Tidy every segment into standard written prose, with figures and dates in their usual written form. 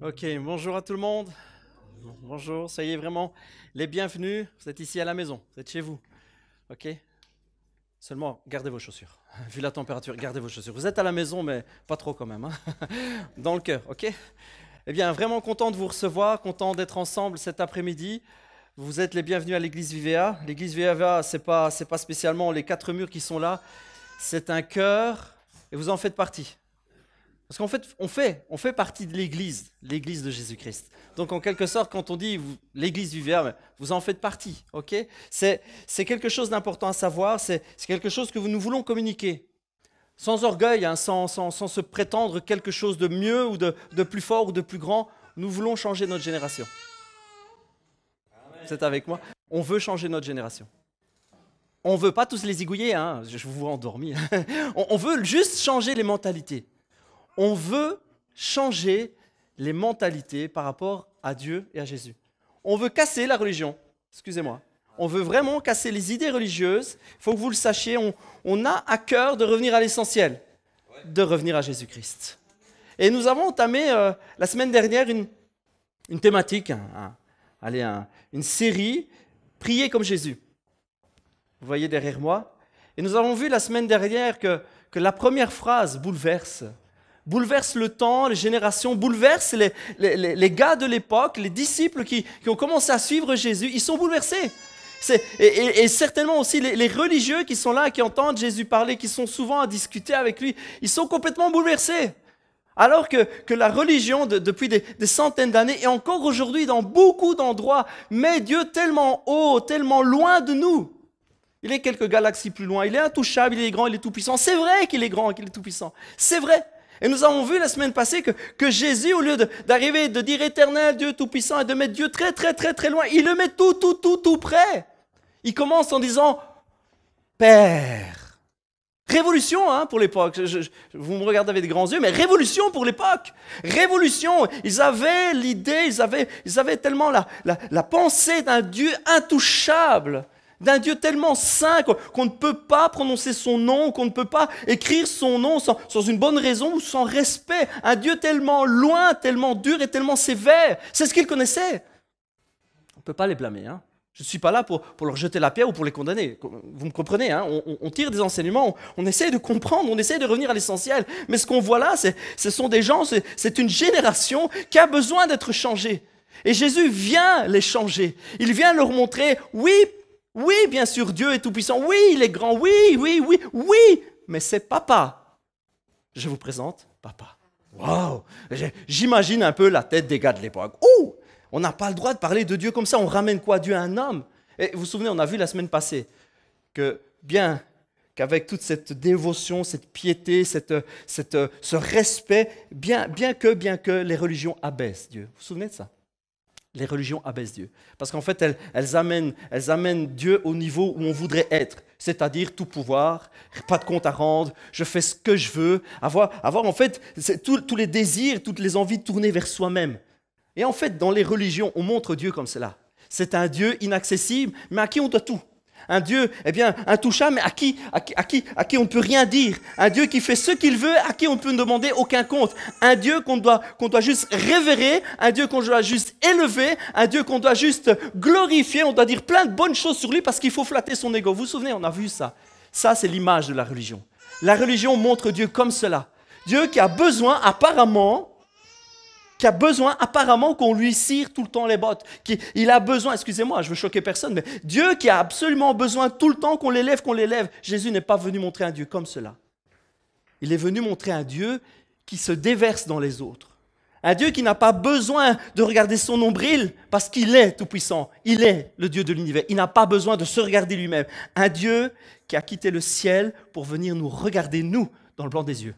Ok, bonjour à tout le monde. Bonjour, soyez vraiment les bienvenus. Vous êtes ici à la maison, vous êtes chez vous. Ok. Seulement, gardez vos chaussures. Vu la température, gardez vos chaussures. Vous êtes à la maison, mais pas trop quand même. Hein. Dans le cœur, ok. Eh bien, vraiment content de vous recevoir, content d'être ensemble cet après-midi. Vous êtes les bienvenus à l'église Vivea. L'église Vivea, c'est pas spécialement les 4 murs qui sont là. C'est un cœur et vous en faites partie. Parce qu'en fait, on fait partie de l'église de Jésus-Christ. Donc en quelque sorte, quand on dit l'église Vivea, vous en faites partie, ok? C'est quelque chose d'important à savoir, c'est quelque chose que nous voulons communiquer. Sans orgueil, hein, sans se prétendre quelque chose de mieux ou de plus fort ou de plus grand, nous voulons changer notre génération. Vous êtes avec moi? On veut changer notre génération. On ne veut pas tous les zigouiller, hein, je vous vois endormis. On veut juste changer les mentalités. On veut changer les mentalités par rapport à Dieu et à Jésus. On veut casser la religion, excusez-moi. On veut vraiment casser les idées religieuses. Il faut que vous le sachiez, on a à cœur de revenir à l'essentiel, de revenir à Jésus-Christ. Et nous avons entamé la semaine dernière une thématique, une série, Prier comme Jésus. Vous voyez derrière moi. Et nous avons vu la semaine dernière que la première phrase bouleverse le temps, les générations, bouleverse les gars de l'époque, les disciples qui ont commencé à suivre Jésus, ils sont bouleversés. Et certainement aussi les religieux qui sont là, qui entendent Jésus parler, qui sont souvent à discuter avec lui, ils sont complètement bouleversés. Alors que la religion, depuis des centaines d'années, et encore aujourd'hui dans beaucoup d'endroits, met Dieu tellement haut, tellement loin de nous. Il est quelques galaxies plus loin, il est intouchable, il est grand, il est tout-puissant. C'est vrai qu'il est grand et qu'il est tout-puissant, c'est vrai. Et nous avons vu la semaine passée que Jésus, au lieu d'arriver, de dire éternel, Dieu tout-puissant, et de mettre Dieu très, très, très, très loin, il le met tout près. Il commence en disant Père. Révolution hein, pour l'époque. Vous me regardez avec des grands yeux, mais révolution pour l'époque. Révolution. Ils avaient l'idée, ils avaient tellement la pensée d'un Dieu intouchable. D'un Dieu tellement saint qu'on ne peut pas prononcer son nom, qu'on ne peut pas écrire son nom sans une bonne raison ou sans respect. Un Dieu tellement loin, tellement dur et tellement sévère. C'est ce qu'ils connaissaient. On ne peut pas les blâmer. Hein. Je ne suis pas là pour leur jeter la pierre ou pour les condamner. Vous me comprenez hein. On tire des enseignements, on essaie de comprendre, on essaie de revenir à l'essentiel. Mais ce qu'on voit là, ce sont des gens, c'est une génération qui a besoin d'être changée. Et Jésus vient les changer. Il vient leur montrer, oui, bien sûr, Dieu est tout-puissant. Oui, il est grand. Oui. Mais c'est Papa. Je vous présente Papa. Waouh! J'imagine un peu la tête des gars de l'époque. Oh! On n'a pas le droit de parler de Dieu comme ça. On ramène quoi? Dieu à un homme? Et vous vous souvenez, on a vu la semaine passée que bien qu'avec toute cette dévotion, cette piété, ce respect, bien que les religions abaissent Dieu. Vous vous souvenez de ça? Les religions abaissent Dieu. Parce qu'en fait, elles amènent Dieu au niveau où on voudrait être. C'est-à-dire tout pouvoir, pas de compte à rendre, je fais ce que je veux. Avoir en fait, tous les désirs, toutes les envies de tourner vers soi-même. Et en fait, dans les religions, on montre Dieu comme cela. C'est un Dieu inaccessible, mais à qui on doit tout. Un Dieu, intouchable, mais à qui on ne peut rien dire. Un Dieu qui fait ce qu'il veut, à qui on ne peut demander aucun compte. Un Dieu qu'on doit juste révérer, un Dieu qu'on doit juste élever, un Dieu qu'on doit juste glorifier, on doit dire plein de bonnes choses sur lui parce qu'il faut flatter son ego. Vous vous souvenez, on a vu ça. Ça, c'est l'image de la religion. La religion montre Dieu comme cela. Dieu qui a besoin apparemment qu'on lui cire tout le temps les bottes. Il a besoin, excusez-moi, je veux choquer personne, mais Dieu qui a absolument besoin tout le temps qu'on l'élève. Jésus n'est pas venu montrer un Dieu comme cela. Il est venu montrer un Dieu qui se déverse dans les autres. Un Dieu qui n'a pas besoin de regarder son nombril parce qu'il est tout-puissant. Il est le Dieu de l'univers. Il n'a pas besoin de se regarder lui-même. Un Dieu qui a quitté le ciel pour venir nous regarder, nous, dans le blanc des yeux.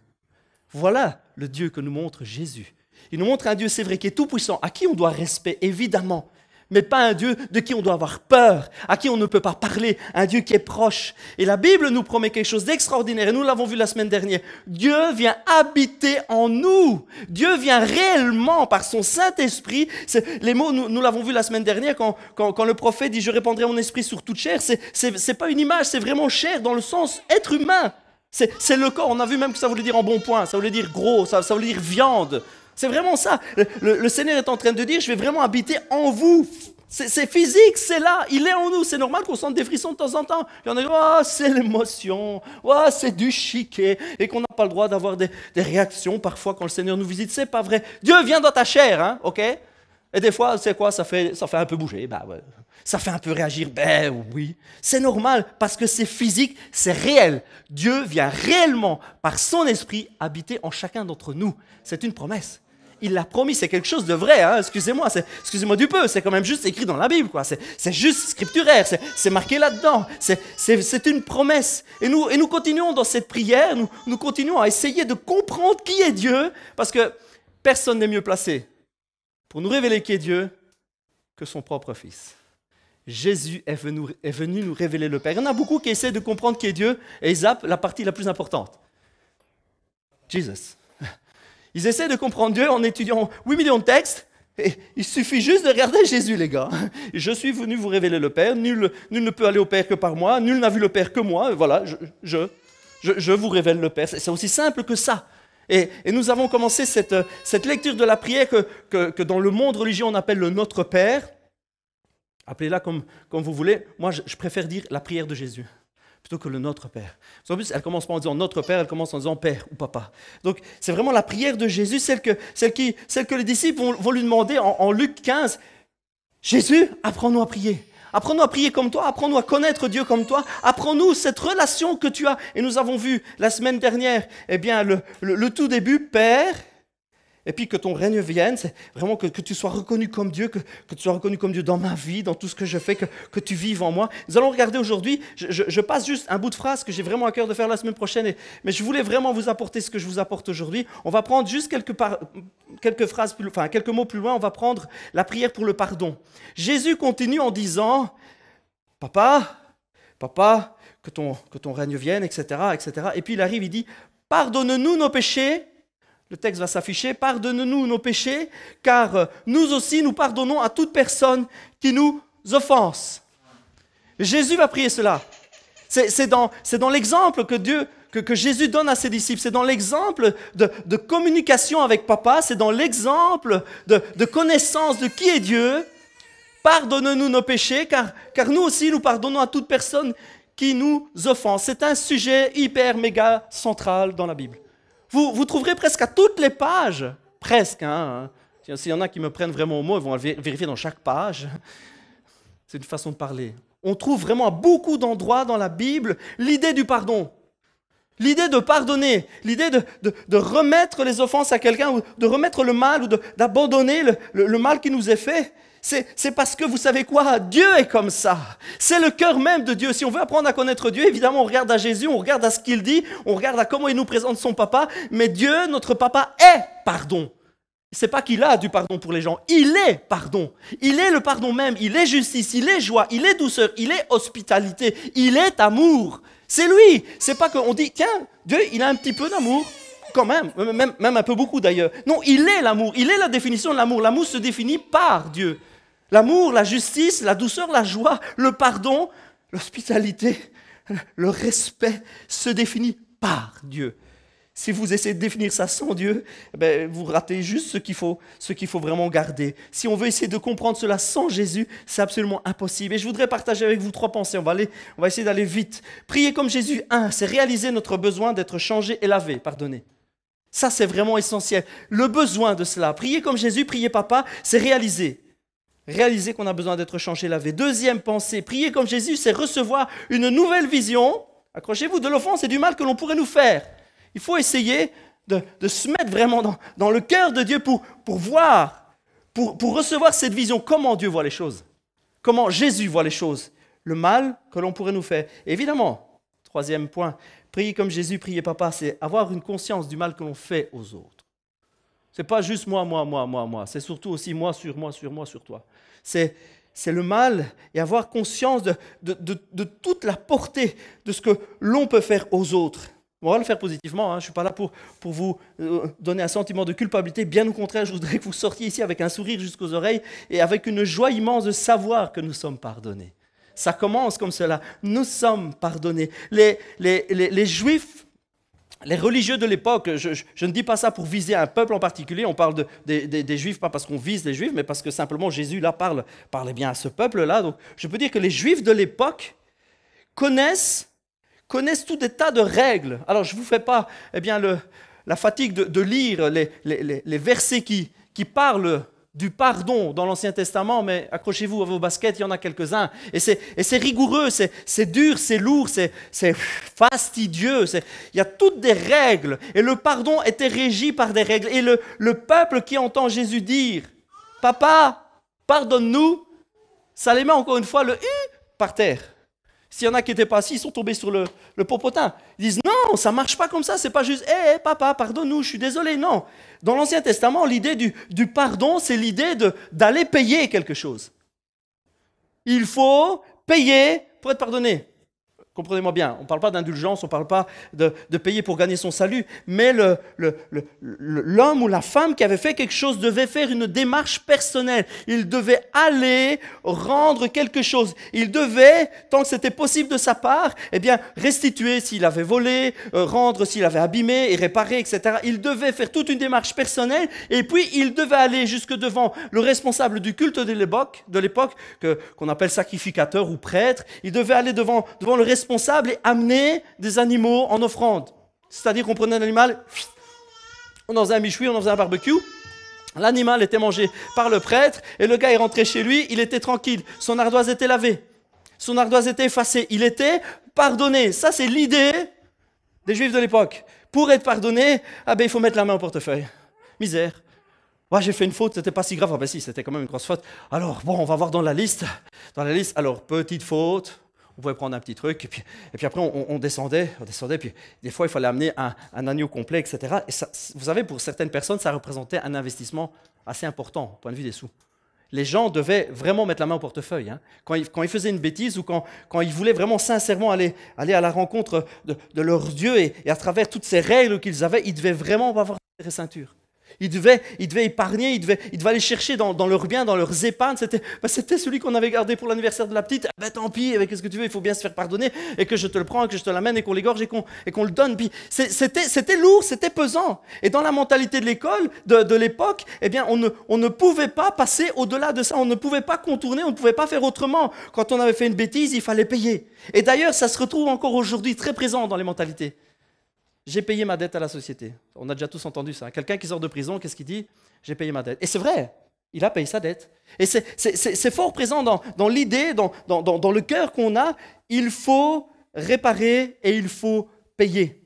Voilà le Dieu que nous montre Jésus. Il nous montre un Dieu, c'est vrai, qui est tout-puissant, à qui on doit respect, évidemment, mais pas un Dieu de qui on doit avoir peur, à qui on ne peut pas parler, un Dieu qui est proche. Et la Bible nous promet quelque chose d'extraordinaire, et nous l'avons vu la semaine dernière. Dieu vient habiter en nous. Dieu vient réellement, par son Saint-Esprit. Les mots, nous l'avons vu la semaine dernière, quand le prophète dit « Je répandrai mon esprit sur toute chair », c'est pas une image, c'est vraiment chair dans le sens être humain. C'est le corps, on a vu même que ça voulait dire en bon point, ça voulait dire gros, ça voulait dire viande. C'est vraiment ça. Le Seigneur est en train de dire, je vais vraiment habiter en vous. C'est physique, c'est là, il est en nous. C'est normal qu'on sente des frissons de temps en temps. Il y en a qui disent, oh, c'est l'émotion, oh, c'est du chiquet, et qu'on n'a pas le droit d'avoir des réactions parfois quand le Seigneur nous visite. C'est pas vrai. Dieu vient dans ta chair, hein, ok? Et des fois, c'est quoi? Ça fait un peu bouger. Bah, ouais. Ça fait un peu réagir. Ben oui. C'est normal parce que c'est physique, c'est réel. Dieu vient réellement, par son esprit, habiter en chacun d'entre nous. C'est une promesse. Il l'a promis, c'est quelque chose de vrai, hein, excusez-moi du peu, c'est quand même juste écrit dans la Bible, quoi. C'est juste scripturaire, c'est marqué là-dedans, c'est une promesse. Et nous continuons dans cette prière, nous continuons à essayer de comprendre qui est Dieu, parce que personne n'est mieux placé pour nous révéler qui est Dieu que son propre Fils. Jésus est venu nous révéler le Père. Il y en a beaucoup qui essaient de comprendre qui est Dieu, et ils zappent la partie la plus importante. Jesus. Ils essaient de comprendre Dieu en étudiant 8 millions de textes. Et il suffit juste de regarder Jésus, les gars. Je suis venu vous révéler le Père. Nul ne peut aller au Père que par moi. Nul n'a vu le Père que moi. Voilà, je vous révèle le Père. C'est aussi simple que ça. Et nous avons commencé cette lecture de la prière que dans le monde religieux on appelle le Notre Père. Appelez-la comme vous voulez. Moi, je préfère dire la prière de Jésus plutôt que le Notre Père. En plus, elle commence pas en disant Notre Père, elle commence en disant Père ou Papa. Donc, c'est vraiment la prière de Jésus, celle que les disciples vont lui demander en Luc 15. Jésus, apprends-nous à prier. Apprends-nous à prier comme toi, apprends-nous à connaître Dieu comme toi, apprends-nous cette relation que tu as. Et nous avons vu la semaine dernière, eh bien, le tout début, Père, et puis que ton règne vienne, c'est vraiment que tu sois reconnu comme Dieu, que tu sois reconnu comme Dieu dans ma vie, dans tout ce que je fais, que tu vives en moi. Nous allons regarder aujourd'hui, je passe juste un bout de phrase que j'ai vraiment à cœur de faire la semaine prochaine, mais je voulais vraiment vous apporter ce que je vous apporte aujourd'hui. On va prendre juste quelques phrases, quelques mots plus loin, on va prendre la prière pour le pardon. Jésus continue en disant, Papa, que ton règne vienne, etc., etc. Et puis il arrive, il dit, pardonne-nous nos péchés. Le texte va s'afficher, pardonne-nous nos péchés, car nous aussi nous pardonnons à toute personne qui nous offense. Jésus va prier cela. C'est dans l'exemple que Jésus donne à ses disciples, c'est dans l'exemple de communication avec Papa, c'est dans l'exemple de connaissance de qui est Dieu. Pardonne-nous nos péchés, car nous aussi nous pardonnons à toute personne qui nous offense. C'est un sujet hyper méga central dans la Bible. Vous trouverez presque à toutes les pages, presque, hein. S'il y en a qui me prennent vraiment au mot, ils vont vérifier dans chaque page. C'est une façon de parler. On trouve vraiment à beaucoup d'endroits dans la Bible l'idée du pardon. L'idée de pardonner, l'idée de remettre les offenses à quelqu'un, ou de remettre le mal, ou d'abandonner le mal qui nous est fait. C'est parce que vous savez quoi? Dieu est comme ça. C'est le cœur même de Dieu. Si on veut apprendre à connaître Dieu, évidemment, on regarde à Jésus, on regarde à ce qu'il dit, on regarde à comment il nous présente son papa. Mais Dieu, notre papa, est pardon. C'est pas qu'il a du pardon pour les gens. Il est pardon. Il est le pardon même. Il est justice. Il est joie. Il est douceur. Il est hospitalité. Il est amour. C'est lui. C'est pas qu'on dit, tiens, Dieu, il a un petit peu d'amour. Quand même un peu beaucoup d'ailleurs. Non, il est l'amour. Il est la définition de l'amour. L'amour se définit par Dieu. L'amour, la justice, la douceur, la joie, le pardon, l'hospitalité, le respect se définit par Dieu. Si vous essayez de définir ça sans Dieu, vous ratez juste ce qu'il faut vraiment garder. Si on veut essayer de comprendre cela sans Jésus, c'est absolument impossible. Et je voudrais partager avec vous 3 pensées. On va essayer d'aller vite. Prier comme Jésus, 1, c'est réaliser notre besoin d'être changé et lavé, pardonné. Ça, c'est vraiment essentiel. Le besoin de cela. Prier comme Jésus, prier Papa, c'est réaliser qu'on a besoin d'être changé, lavé. 2e pensée, prier comme Jésus, c'est recevoir une nouvelle vision, accrochez-vous, de l'offense et du mal que l'on pourrait nous faire. Il faut essayer de se mettre vraiment dans le cœur de Dieu pour voir, pour recevoir cette vision, comment Dieu voit les choses, comment Jésus voit les choses, le mal que l'on pourrait nous faire. Et évidemment, 3e point, prier comme Jésus, prier Papa, c'est avoir une conscience du mal que l'on fait aux autres. C'est pas juste moi, c'est surtout aussi moi sur toi. C'est le mal et avoir conscience de toute la portée de ce que l'on peut faire aux autres. On va le faire positivement, hein. Je ne suis pas là pour vous donner un sentiment de culpabilité. Bien au contraire, je voudrais que vous sortiez ici avec un sourire jusqu'aux oreilles et avec une joie immense de savoir que nous sommes pardonnés. Ça commence comme cela. Nous sommes pardonnés. Les Juifs les religieux de l'époque, je ne dis pas ça pour viser un peuple en particulier, on parle des Juifs, pas parce qu'on vise les Juifs, mais parce que simplement Jésus là parlait bien à ce peuple-là. Donc je peux dire que les Juifs de l'époque connaissent tout des tas de règles. Alors je ne vous fais pas la fatigue de lire les versets qui parlent du pardon dans l'Ancien Testament, mais accrochez-vous à vos baskets, il y en a quelques-uns. Et c'est rigoureux, c'est dur, c'est lourd, c'est fastidieux. Il y a toutes des règles. Et le pardon était régi par des règles. Et le peuple qui entend Jésus dire « Papa, pardonne-nous », ça les met encore une fois le « par terre ». S'il y en a qui n'étaient pas assis, ils sont tombés sur le popotin. Ils disent non, ça ne marche pas comme ça, c'est pas juste hé, papa, pardonne-nous, je suis désolé. Non. Dans l'Ancien Testament, l'idée du pardon, c'est l'idée d'aller payer quelque chose. Il faut payer pour être pardonné. Comprenez-moi bien, on ne parle pas d'indulgence, on ne parle pas de payer pour gagner son salut, mais l'homme ou la femme qui avait fait quelque chose devait faire une démarche personnelle. Il devait aller rendre quelque chose. Il devait, tant que c'était possible de sa part, restituer s'il avait volé, rendre s'il avait abîmé et réparer, etc. Il devait faire toute une démarche personnelle et puis il devait aller jusque devant le responsable du culte de l'époque, qu'on appelle sacrificateur ou prêtre. Il devait aller devant le responsable et amener des animaux en offrande. C'est-à-dire qu'on prenait un animal, on en faisait un michoui, on en faisait un barbecue, l'animal était mangé par le prêtre et le gars est rentré chez lui, il était tranquille, son ardoise était lavée, son ardoise était effacée, il était pardonné. Ça c'est l'idée des Juifs de l'époque. Pour être pardonné, il faut mettre la main au portefeuille. Misère. Ouais, j'ai fait une faute, c'était pas si grave. Si, c'était quand même une grosse faute. Alors, bon, on va voir dans la liste. Alors, petite faute. On pouvait prendre un petit truc, et puis après on descendait, puis des fois il fallait amener un agneau complet, etc. Et ça, vous savez, pour certaines personnes, ça représentait un investissement assez important, au point de vue des sous. Les gens devaient vraiment mettre la main au portefeuille. Hein. Quand ils faisaient une bêtise ou quand ils voulaient vraiment sincèrement aller à la rencontre de leur Dieu, et à travers toutes ces règles qu'ils avaient, ils devaient vraiment avoir des ceintures. Ils devaient épargner, ils devaient aller chercher dans leurs biens, dans leurs épargnes. C'était celui qu'on avait gardé pour l'anniversaire de la petite. Tant pis, qu'est-ce que tu veux, il faut bien se faire pardonner, et que je te le prends, et que je te l'amène, et qu'on l'égorge, et qu'on le donne. Puis c'était lourd, c'était pesant. Et dans la mentalité de l'école, de l'époque, on ne pouvait pas passer au-delà de ça. On ne pouvait pas contourner, on ne pouvait pas faire autrement. Quand on avait fait une bêtise, il fallait payer. Et d'ailleurs, ça se retrouve encore aujourd'hui très présent dans les mentalités. J'ai payé ma dette à la société. On a déjà tous entendu ça. Quelqu'un qui sort de prison, qu'est-ce qu'il dit? J'ai payé ma dette. Et c'est vrai, il a payé sa dette. Et c'est fort présent dans l'idée, dans le cœur qu'on a. Il faut réparer et il faut payer.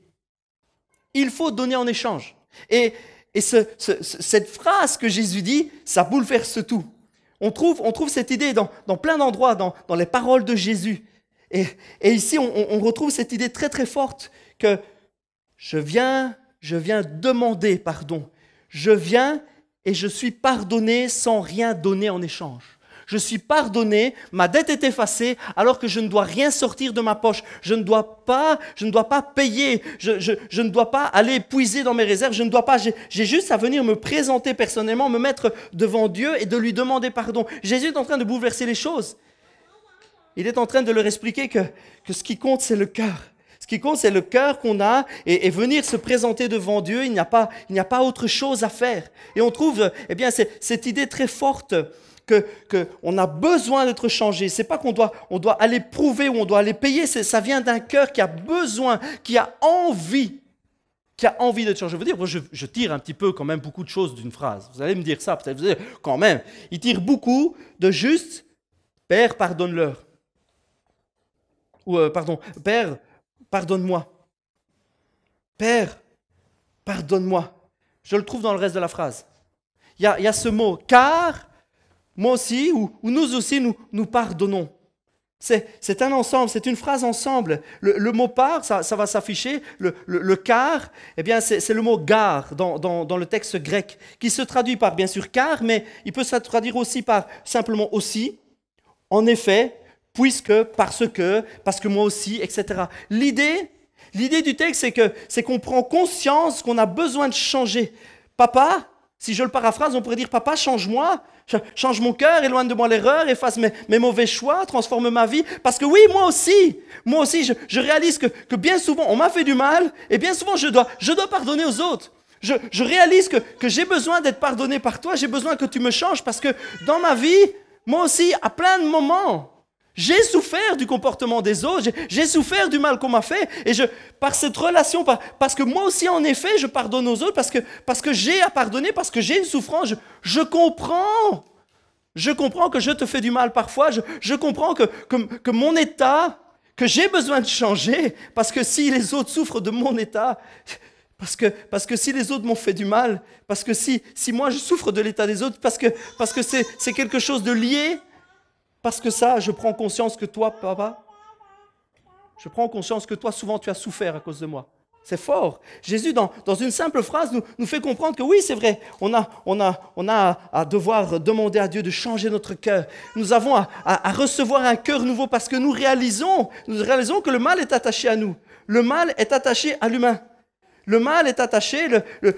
Il faut donner en échange. Et cette phrase que Jésus dit, ça bouleverse tout. On trouve cette idée dans plein d'endroits, dans les paroles de Jésus. Et ici, on retrouve cette idée très très forte que je viens demander pardon. Je viens et je suis pardonné sans rien donner en échange. Je suis pardonné, ma dette est effacée, alors que je ne dois rien sortir de ma poche. Je ne dois pas payer, je ne dois pas aller puiser dans mes réserves, j'ai juste à venir me présenter personnellement, me mettre devant Dieu et de lui demander pardon. Jésus est en train de bouleverser les choses. Il est en train de leur expliquer que ce qui compte, c'est le cœur. Ce qui compte, c'est le cœur qu'on a et venir se présenter devant Dieu. Il n'y a pas autre chose à faire. Et on trouve cette idée très forte qu'on a besoin d'être changé. Ce n'est pas qu'on doit aller prouver ou on doit aller payer. Ça vient d'un cœur qui a besoin, qui a envie d'être changé. Je veux dire, moi, je tire un petit peu quand même beaucoup de choses d'une phrase. Vous allez me dire ça, peut-être vous allez dire, quand même. Il tire beaucoup de juste « Père, pardonne-leur ». Ou « Père, pardonne-moi. Père, pardonne-moi. » Je le trouve dans le reste de la phrase. Il y a ce mot « car moi aussi » ou « nous aussi, nous pardonnons ». C'est un ensemble, c'est une phrase ensemble. Le mot « par », ça va s'afficher. Le « car », c'est le mot « gar » dans le texte grec, qui se traduit par, bien sûr, « car », mais il peut se traduire aussi par simplement « aussi »,« en effet », puisque, parce que moi aussi, etc. L'idée du texte, c'est qu'on prend conscience qu'on a besoin de changer. Papa, Si je le paraphrase, on pourrait dire, papa, change-moi, change mon cœur, éloigne de moi l'erreur, efface mes mauvais choix, transforme ma vie. Parce que oui, moi aussi, je réalise que bien souvent, on m'a fait du mal, et bien souvent, je dois pardonner aux autres. Je réalise que j'ai besoin d'être pardonné par toi, j'ai besoin que tu me changes, parce que dans ma vie, moi aussi, à plein de moments, j'ai souffert du comportement des autres, j'ai souffert du mal qu'on m'a fait, et par cette relation, parce que moi aussi, en effet, je pardonne aux autres, parce que j'ai à pardonner, parce que j'ai une souffrance, je comprends que je te fais du mal parfois, je comprends que mon état, que j'ai besoin de changer, parce que si les autres souffrent de mon état, parce que si les autres m'ont fait du mal, parce que si moi je souffre de l'état des autres, parce que c'est quelque chose de lié, parce que ça, je prends conscience que toi, papa, je prends conscience que toi, souvent, tu as souffert à cause de moi. C'est fort. Jésus, dans une simple phrase, nous fait comprendre que oui, c'est vrai, on a à devoir demander à Dieu de changer notre cœur. Nous avons à recevoir un cœur nouveau parce que nous réalisons que le mal est attaché à nous. Le mal est attaché à l'humain. Le mal est attaché,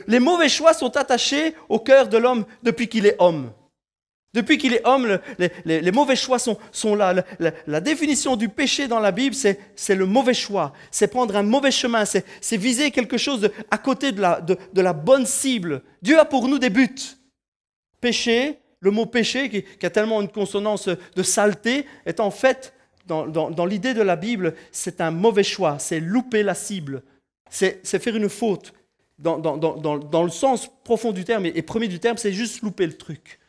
les mauvais choix sont attachés au cœur de l'homme depuis qu'il est homme. Depuis qu'il est homme, les mauvais choix sont là. La définition du péché dans la Bible, c'est le mauvais choix. C'est prendre un mauvais chemin. C'est viser quelque chose à côté de la bonne cible. Dieu a pour nous des buts. Péché, le mot péché, qui a tellement une consonance de saleté, est en fait, dans l'idée de la Bible, c'est un mauvais choix. C'est louper la cible. C'est faire une faute. Dans le sens profond du terme et premier du terme, c'est juste louper le truc.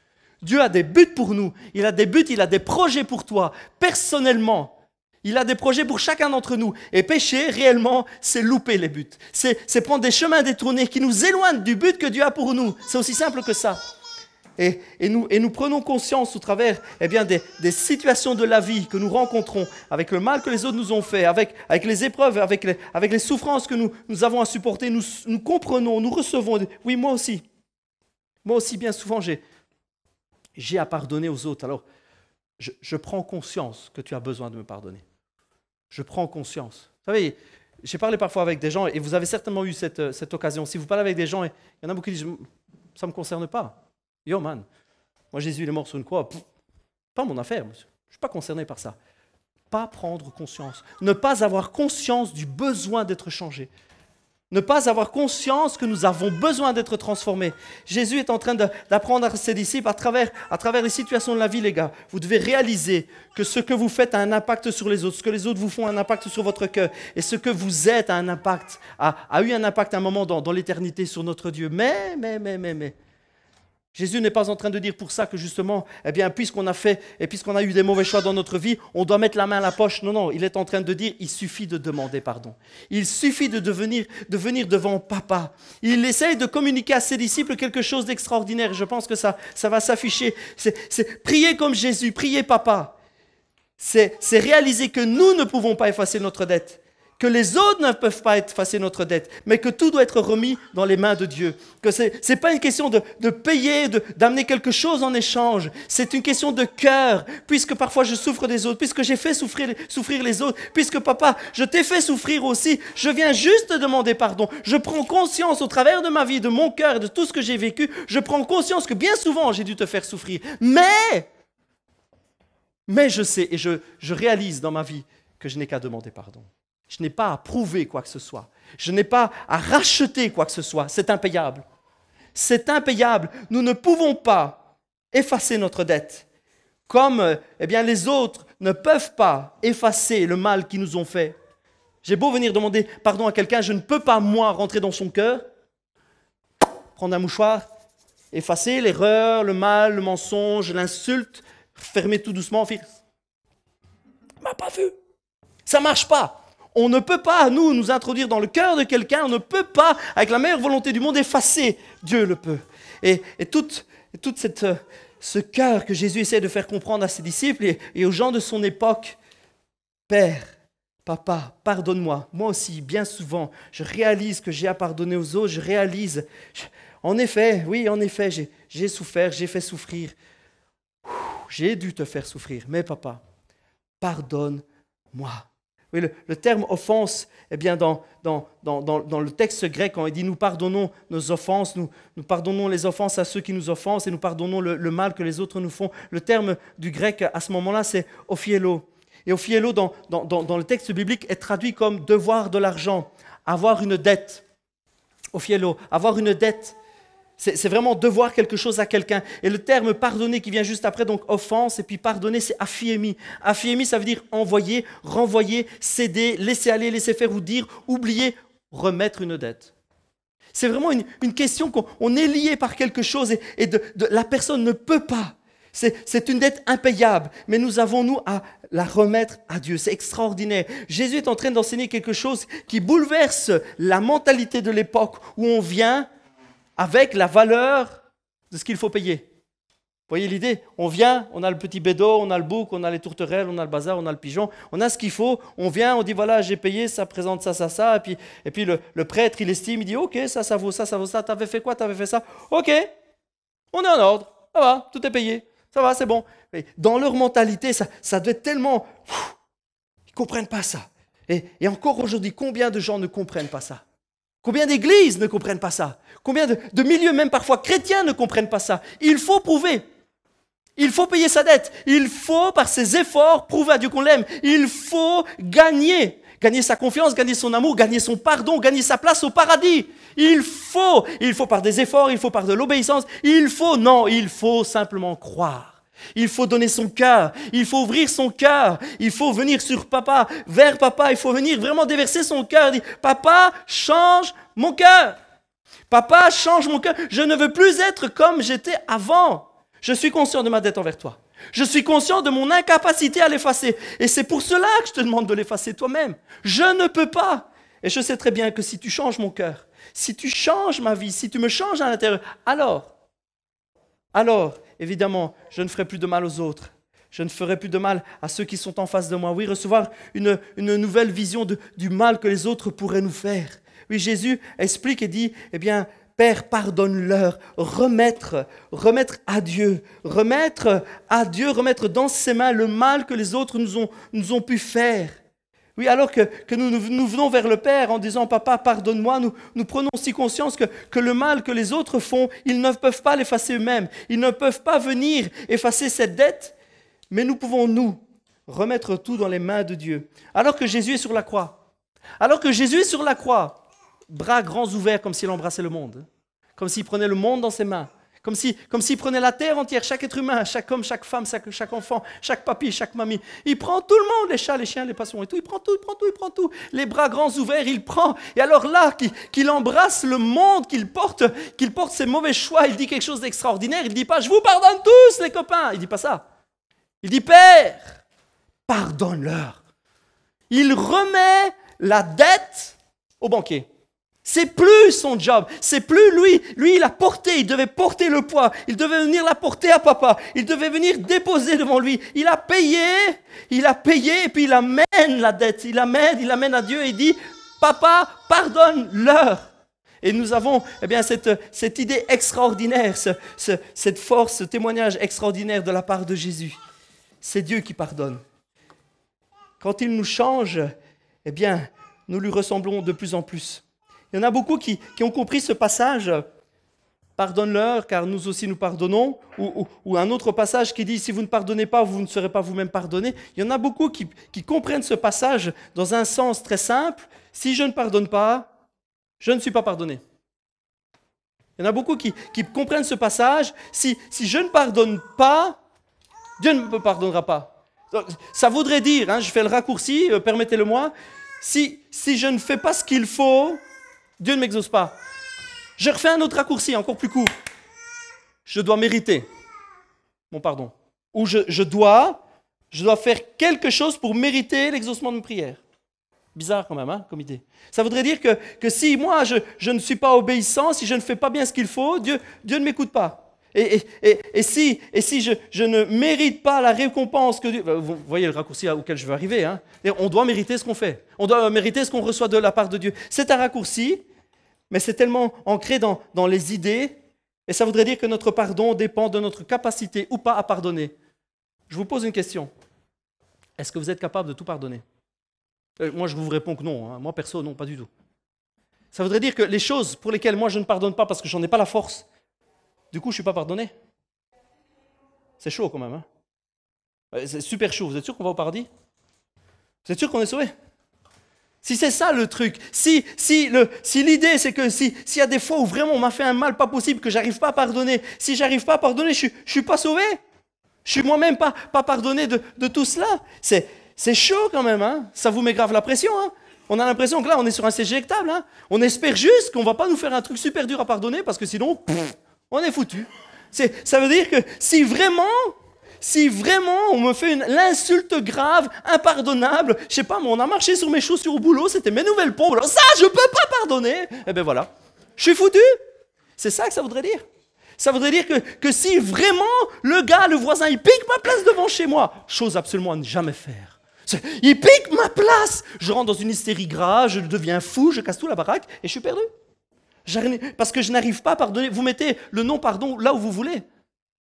Dieu a des buts pour nous, il a des buts, il a des projets pour toi, personnellement. Il a des projets pour chacun d'entre nous. Et pécher, réellement, c'est louper les buts. C'est prendre des chemins détournés qui nous éloignent du but que Dieu a pour nous. C'est aussi simple que ça. Et nous prenons conscience au travers des situations de la vie que nous rencontrons, avec le mal que les autres nous ont fait, avec les épreuves, avec les souffrances que nous avons à supporter. Nous comprenons, nous recevons. Oui, moi aussi, bien souvent, j'ai à pardonner aux autres. Alors, je prends conscience que tu as besoin de me pardonner. Je prends conscience. Vous savez, j'ai parlé parfois avec des gens, et vous avez certainement eu cette occasion. Si vous parlez avec des gens, il y en a beaucoup qui disent « ça ne me concerne pas ». Yo man, moi Jésus il est mort sur une croix, pas mon affaire, je ne suis pas concerné par ça. Pas prendre conscience, ne pas avoir conscience du besoin d'être changé. Ne pas avoir conscience que nous avons besoin d'être transformés. Jésus est en train d'apprendre à ses disciples à travers les situations de la vie, les gars. Vous devez réaliser que ce que vous faites a un impact sur les autres, ce que les autres vous font a un impact sur votre cœur, et ce que vous êtes a eu un impact à un moment dans l'éternité sur notre Dieu. Mais, Jésus n'est pas en train de dire pour ça que justement, puisqu'on a eu des mauvais choix dans notre vie, on doit mettre la main à la poche. Non, il est en train de dire, il suffit de demander pardon. Il suffit de venir devant Papa. Il essaye de communiquer à ses disciples quelque chose d'extraordinaire. Je pense que ça va s'afficher. C'est prier comme Jésus, prier Papa. C'est réaliser que nous ne pouvons pas effacer notre dette, que les autres ne peuvent pas effacer notre dette, mais que tout doit être remis dans les mains de Dieu. Que ce n'est pas une question de payer, d'amener quelque chose en échange. C'est une question de cœur. Puisque parfois je souffre des autres, puisque j'ai fait souffrir les autres, puisque papa, je t'ai fait souffrir aussi, je viens juste te demander pardon. Je prends conscience au travers de ma vie, de mon cœur, de tout ce que j'ai vécu, je prends conscience que bien souvent j'ai dû te faire souffrir. Mais je sais et je réalise dans ma vie que je n'ai qu'à demander pardon. Je n'ai pas à prouver quoi que ce soit. Je n'ai pas à racheter quoi que ce soit. C'est impayable. C'est impayable. Nous ne pouvons pas effacer notre dette. Comme les autres ne peuvent pas effacer le mal qu'ils nous ont fait. J'ai beau venir demander pardon à quelqu'un, je ne peux pas, moi, rentrer dans son cœur, prendre un mouchoir, effacer l'erreur, le mal, le mensonge, l'insulte, fermer tout doucement, faire « il m'a pas vu ». Ça ne marche pas. On ne peut pas, nous introduire dans le cœur de quelqu'un, on ne peut pas, avec la meilleure volonté du monde, effacer. Dieu le peut. Et tout ce cœur que Jésus essaie de faire comprendre à ses disciples et aux gens de son époque, Père, Papa, pardonne-moi. Moi aussi, bien souvent, je réalise que j'ai à pardonner aux autres, je réalise. En effet, j'ai souffert, j'ai fait souffrir. J'ai dû te faire souffrir, mais papa, pardonne-moi. Oui, le terme offense, eh bien, dans le texte grec, quand il dit nous pardonnons nos offenses, nous pardonnons les offenses à ceux qui nous offensent et nous pardonnons le mal que les autres nous font. Le terme du grec à ce moment-là, c'est ophielo. Et ophielo, dans le texte biblique, est traduit comme devoir de l'argent, avoir une dette. Ophielo, avoir une dette. C'est vraiment devoir quelque chose à quelqu'un. Et le terme pardonner qui vient juste après, donc offense, et puis pardonner, c'est aphiemi. Aphiemi, ça veut dire envoyer, renvoyer, céder, laisser aller, laisser faire ou dire, oublier, remettre une dette. C'est vraiment une question qu'on est lié par quelque chose et la personne ne peut pas. C'est une dette impayable, mais nous avons, nous, à la remettre à Dieu. C'est extraordinaire. Jésus est en train d'enseigner quelque chose qui bouleverse la mentalité de l'époque où on vient avec la valeur de ce qu'il faut payer. Vous voyez l'idée? On vient, on a le petit bédo, on a le bouc, on a les tourterelles, on a le bazar, on a le pigeon, on a ce qu'il faut, on vient, on dit voilà, j'ai payé, ça présente ça, ça, ça, et puis le prêtre, il estime, il dit ok, ça vaut ça, t'avais fait quoi, t'avais fait ça, ok, on est en ordre, ça va, tout est payé, ça va, c'est bon. Et dans leur mentalité, ça doit être tellement... Ils ne comprennent pas ça. Et encore aujourd'hui, combien de gens ne comprennent pas ça? Combien d'églises ne comprennent pas ça? Combien de milieux, même parfois chrétiens, ne comprennent pas ça? Il faut prouver. Il faut payer sa dette. Il faut, par ses efforts, prouver à Dieu qu'on l'aime. Il faut gagner. Gagner sa confiance, gagner son amour, gagner son pardon, gagner sa place au paradis. Il faut par des efforts, il faut par de l'obéissance. Il faut simplement croire. Il faut donner son cœur, il faut ouvrir son cœur, il faut venir sur papa, vers papa, il faut venir vraiment déverser son cœur, dire papa, change mon cœur. Papa, change mon cœur. Je ne veux plus être comme j'étais avant. Je suis conscient de ma dette envers toi. Je suis conscient de mon incapacité à l'effacer. Et c'est pour cela que je te demande de l'effacer toi-même. Je ne peux pas. Et je sais très bien que si tu changes mon cœur, si tu changes ma vie, si tu me changes à l'intérieur, alors, évidemment, je ne ferai plus de mal aux autres. Je ne ferai plus de mal à ceux qui sont en face de moi. Oui, recevoir une nouvelle vision du mal que les autres pourraient nous faire. Oui, Jésus explique et dit, eh bien, Père, pardonne-leur, remettre à Dieu, remettre dans ses mains le mal que les autres nous ont pu faire. Oui, alors que nous venons vers le Père en disant « Papa, pardonne-moi », nous prenons aussi conscience que le mal que les autres font, ils ne peuvent pas l'effacer eux-mêmes. Ils ne peuvent pas venir effacer cette dette, mais nous pouvons, nous, remettre tout dans les mains de Dieu. Alors que Jésus est sur la croix, bras grands ouverts comme s'il embrassait le monde, comme s'il prenait le monde dans ses mains, comme s'il prenait la terre entière, chaque être humain, chaque homme, chaque femme, chaque enfant, chaque papy, chaque mamie. Il prend tout le monde, les chats, les chiens, les poissons et tout. Il prend tout. Les bras grands ouverts, il prend. Et alors là, qu'il embrasse le monde, qu'il porte ses mauvais choix, il dit quelque chose d'extraordinaire. Il ne dit pas « Je vous pardonne tous, les copains ». Il ne dit pas ça. Il dit « Père, pardonne-leur ». Il remet la dette au banquier. C'est plus son job, c'est plus lui. Lui, il devait porter le poids, il devait venir la porter à papa, il devait venir déposer devant lui. Il a payé, et puis il amène la dette, il amène à Dieu et il dit, papa, pardonne-leur. Et nous avons cette idée extraordinaire, cette force, ce témoignage extraordinaire de la part de Jésus. C'est Dieu qui pardonne. Quand il nous change, nous lui ressemblons de plus en plus. Il y en a beaucoup qui ont compris ce passage, pardonne-leur car nous aussi nous pardonnons, ou un autre passage qui dit si vous ne pardonnez pas, vous ne serez pas vous-même pardonné. Il y en a beaucoup qui comprennent ce passage dans un sens très simple, si je ne pardonne pas, je ne suis pas pardonné. Il y en a beaucoup qui comprennent ce passage, si je ne pardonne pas, Dieu ne me pardonnera pas. Donc, ça voudrait dire, je fais le raccourci, permettez-le-moi, si je ne fais pas ce qu'il faut, Dieu ne m'exauce pas. Je refais un autre raccourci, encore plus court. Je dois mériter mon pardon. Ou je dois faire quelque chose pour mériter l'exaucement de mes prières. Bizarre quand même, comme idée. Ça voudrait dire que si moi, je ne suis pas obéissant, si je ne fais pas bien ce qu'il faut, Dieu ne m'écoute pas. Et si je ne mérite pas la récompense que Dieu... Vous voyez le raccourci auquel je veux arriver. On doit mériter ce qu'on fait. On doit mériter ce qu'on reçoit de la part de Dieu. C'est un raccourci, mais c'est tellement ancré dans les idées. Et ça voudrait dire que notre pardon dépend de notre capacité ou pas à pardonner. Je vous pose une question. Est-ce que vous êtes capable de tout pardonner? Moi, je vous réponds que non. Hein. Moi, perso, non, pas du tout. Ça voudrait dire que les choses pour lesquelles moi je ne pardonne pas parce que j'en ai pas la force, du coup, je ne suis pas pardonné. C'est chaud quand même. Hein. C'est super chaud. Vous êtes sûr qu'on va au paradis? Vous êtes sûr qu'on est sauvé? Si c'est ça le truc, si l'idée c'est que s'il y a des fois où vraiment on m'a fait un mal pas possible, que j'arrive pas à pardonner, si j'arrive pas à pardonner, je suis pas sauvé. Je suis moi-même pas pardonné de tout cela. C'est chaud quand même. Hein. Ça vous met grave la pression. Hein. On a l'impression que là, on est sur un siège éjectable. Hein. On espère juste qu'on ne va pas nous faire un truc super dur à pardonner parce que sinon, on est foutu. Ça veut dire que si vraiment on me fait l'insulte grave, impardonnable, je sais pas, mais on a marché sur mes chaussures au boulot, c'était mes nouvelles pompes, alors ça, je peux pas pardonner. Eh bien voilà, je suis foutu. C'est ça que ça voudrait dire. Ça voudrait dire que si vraiment le voisin, il pique ma place devant chez moi, chose absolument à ne jamais faire. Il pique ma place. Je rentre dans une hystérie grave, je deviens fou, je casse tout la baraque et je suis perdu. Parce que je n'arrive pas à pardonner. Vous mettez le non-pardon là où vous voulez.